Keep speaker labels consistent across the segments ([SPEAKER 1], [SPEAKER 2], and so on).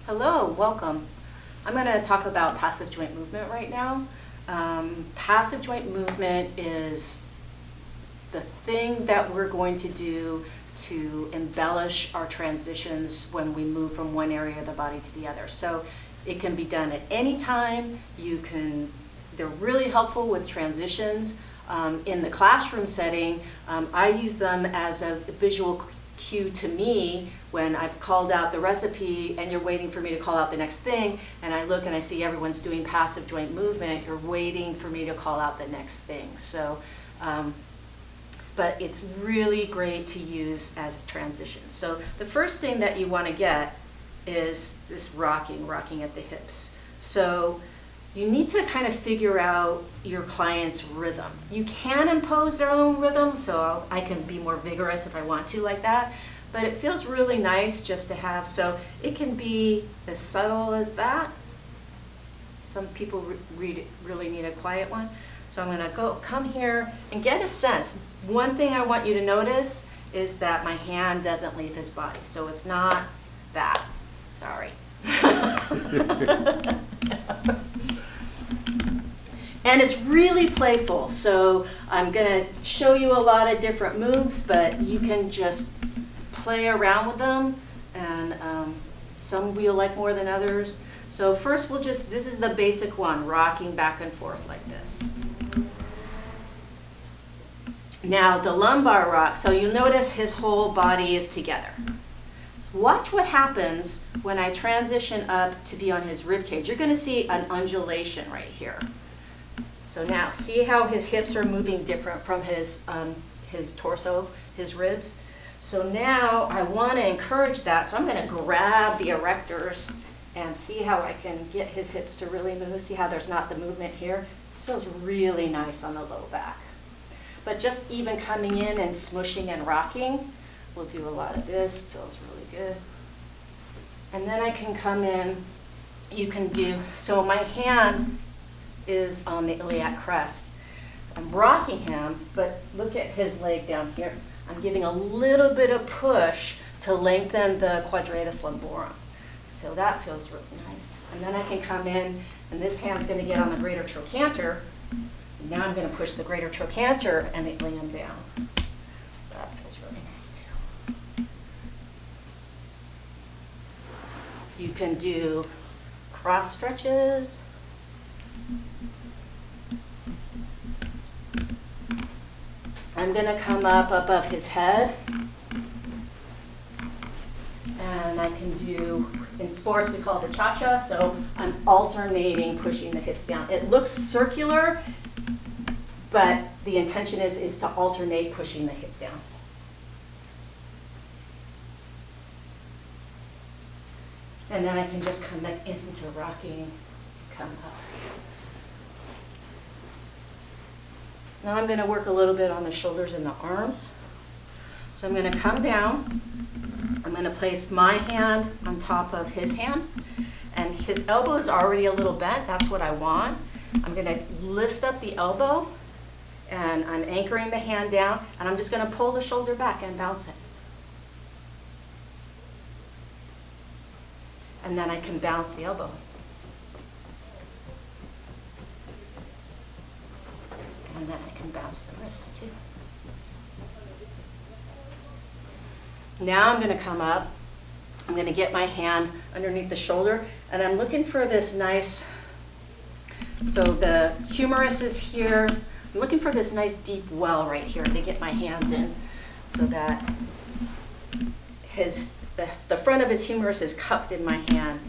[SPEAKER 1] Hello, welcome. I'm going to talk about passive joint movement right now. Passive joint movement is the thing that we're going to do to embellish our transitions when we move from one area of the body to the other. So it can be done at any time. They're really helpful with transitions. In the classroom setting, I use them as a visual cue to me when I've called out the recipe and you're waiting for me to call out the next thing, and I look and I see everyone's doing passive joint movement. You're waiting for me to call out the next thing. So, but it's really great to use as a transition. So the first thing that you want to get is this rocking at the hips. So you need to kind of figure out your client's rhythm. You can impose their own rhythm, so I can be more vigorous if I want to like that, but it feels really nice just to have, so it can be as subtle as that. Some people really need a quiet one. So I'm gonna come here and get a sense. One thing I want you to notice is that my hand doesn't leave his body, so it's not that, sorry. And it's really playful, so I'm going to show you a lot of different moves, but you can just play around with them, and some we'll like more than others. So first this is the basic one, rocking back and forth like this. Now the lumbar rock, so you'll notice his whole body is together. Watch what happens when I transition up to be on his rib cage. You're going to see an undulation right here. So now, see how his hips are moving different from his torso, his ribs? So now I want to encourage that, so I'm going to grab the erectors and see how I can get his hips to really move. See how there's not the movement here? This feels really nice on the low back. But just even coming in and smushing and rocking, we'll do a lot of this, feels really good. And then I can come in, so my hand is on the iliac crest. I'm rocking him, but look at his leg down here. I'm giving a little bit of push to lengthen the quadratus lumborum. So that feels really nice. And then I can come in, and this hand's going to get on the greater trochanter. Now I'm going to push the greater trochanter and the ilium down. That feels really nice too. You can do cross stretches. I'm going to come up above his head, and I can do, in sports we call it the cha-cha, so I'm alternating pushing the hips down. It looks circular, but the intention is to alternate pushing the hip down. And then I can just come into rocking, come up. Now I'm going to work a little bit on the shoulders and the arms. So I'm going to come down. I'm going to place my hand on top of his hand. And his elbow is already a little bent. That's what I want. I'm going to lift up the elbow, and I'm anchoring the hand down, and I'm just going to pull the shoulder back and bounce it. And then I can bounce the elbow. And then I can bounce the wrist too. Now I'm going to come up. I'm going to get my hand underneath the shoulder, and I'm looking for this nice, so the humerus is here. I'm looking for this nice deep well right here to get my hands in, so that the front of his humerus is cupped in my hand,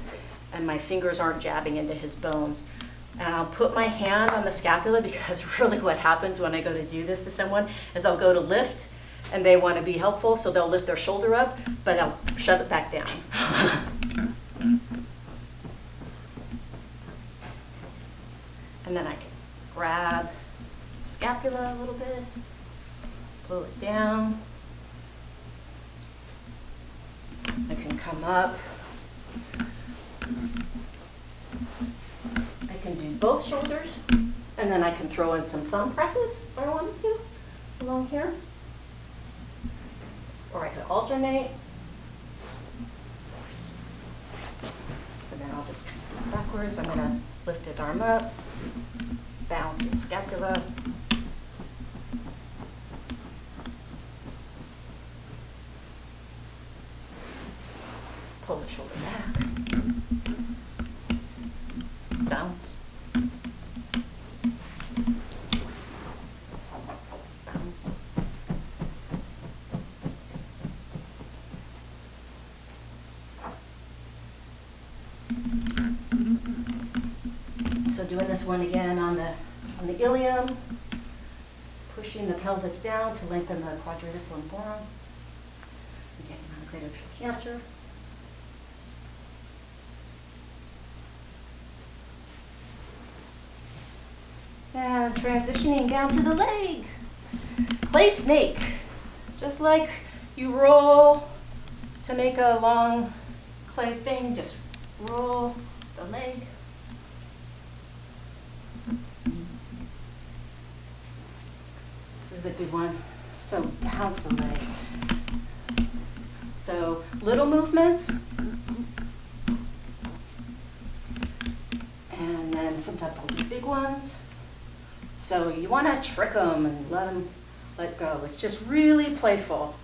[SPEAKER 1] and my fingers aren't jabbing into his bones. And I'll put my hand on the scapula, because really what happens when I go to do this to someone is I'll go to lift, and they want to be helpful, so they'll lift their shoulder up, but I'll shove it back down. And then I can grab scapula a little bit, pull it down. I can come up. I can do both shoulders, and then I can throw in some thumb presses if I wanted to along here. Or I could alternate. just kind of do it backwards. I'm gonna lift his arm up, bounce his scapula. Pull the shoulder back. Bounce. Bounce. So doing this one again on the ilium, pushing the pelvis down to lengthen the quadratus lumborum. Again, on the greater trochanter. And transitioning down to the leg. Clay snake. Just like you roll to make a long clay thing, just roll the leg. This is a good one. So bounce the leg. So little movements. And then sometimes I'll do big ones. So you want to trick them and let go. It's just really playful.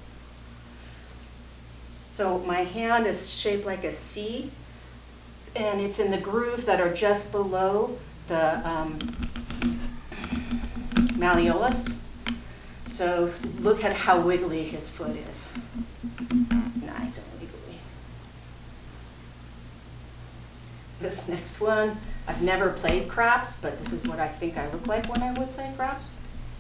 [SPEAKER 1] So my hand is shaped like a C, and it's in the grooves that are just below the malleolus. So look at how wiggly his foot is. Nice and wiggly. This next one, I've never played craps, but this is what I think I look like when I would play craps,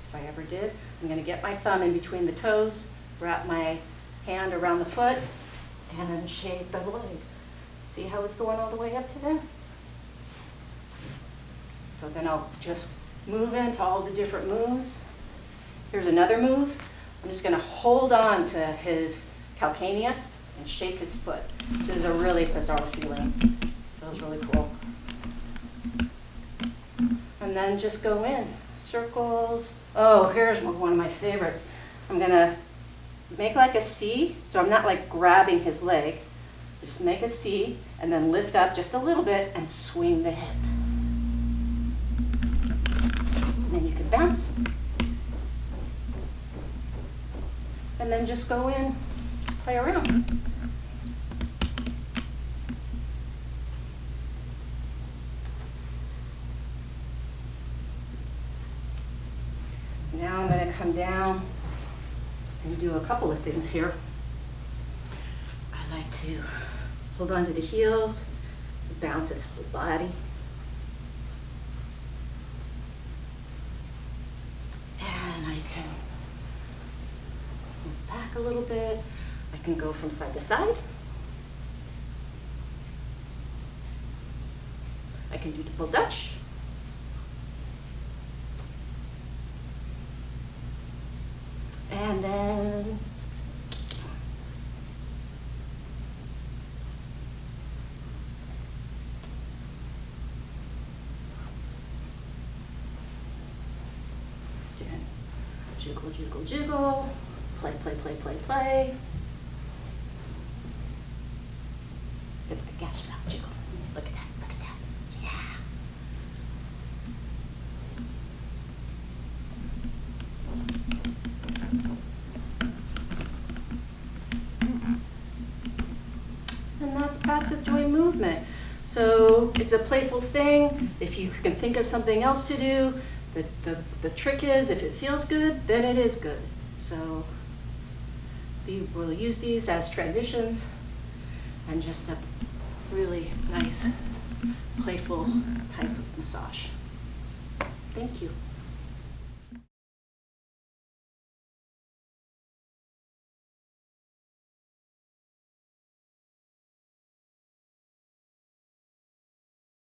[SPEAKER 1] if I ever did. I'm going to get my thumb in between the toes, wrap my hand around the foot, and then shape the leg. See how it's going all the way up to there? So then I'll just move into all the different moves. Here's another move. I'm just going to hold on to his calcaneus and shake his foot. This is a really bizarre feeling. Feels really cool. And then just go in. Circles. Oh, here's one of my favorites. I'm going to make like a C. So I'm not like grabbing his leg. Just make a C and then lift up just a little bit and swing the hip. And then you can bounce. And then just go in, just play around. Now I'm going to come down and do a couple of things here. I like to hold on to the heels, bounce his whole body. And I can move back a little bit. I can go from side to side. I can do double Dutch. And then again, jiggle, jiggle, jiggle, play, play, play, play, play. Look at the gas strap jiggle. Look at that, look at that. Yeah. And that's passive joint movement. So it's a playful thing. If you can think of something else to do, the trick is if it feels good, then it is good. So we'll use these as transitions and just a really nice, playful type of massage. Thank you.